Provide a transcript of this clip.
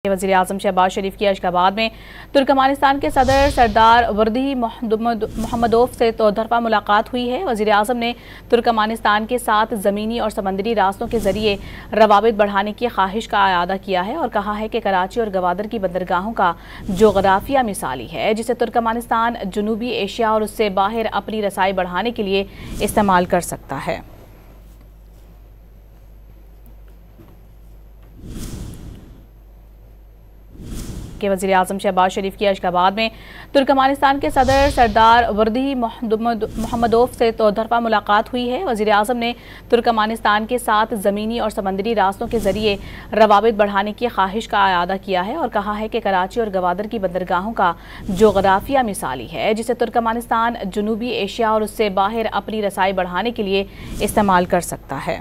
वज़ीर आज़म शहबाज शरीफ की अशगाबाद में तुर्कमानिस्तान के सदर सरदार वर्दी मोहम्मदोव से तरफा मुलाकात हुई है। वज़ीर आज़म ने तुर्कमानिस्तान के साथ ज़मीनी और समंदरी रास्तों के ज़रिए रवाबित बढ़ाने की ख्वाहिश का आयादा किया है और कहा है कि कराची और गवादर की बंदरगाहों का जोग्राफिया मिसाली है, जिसे तुर्कमानिस्तान जनूबी एशिया और उससे बाहर अपनी रसाई बढ़ाने के लिए इस्तेमाल कर सकता है। वज़ीर आज़म शहबाज शरीफ की अशगाबाद में तुर्कमानिस्तान के सदर सरदार वर्दी मोहम्मदोव से तरफा मुलाकात हुई है। वज़ीर आज़म ने तुर्कमानिस्तान के साथ ज़मीनी और समंदरी रास्तों के ज़रिए रवाबित बढ़ाने की ख्वाहिश का आयादा किया है और कहा है कि कराची और गवादर की बंदरगाहों का जोग्राफिया मिसाली है, जिसे तुर्कमानिस्तान जनूबी एशिया और उससे बाहर अपनी रसाई बढ़ाने के लिए इस्तेमाल कर सकता है।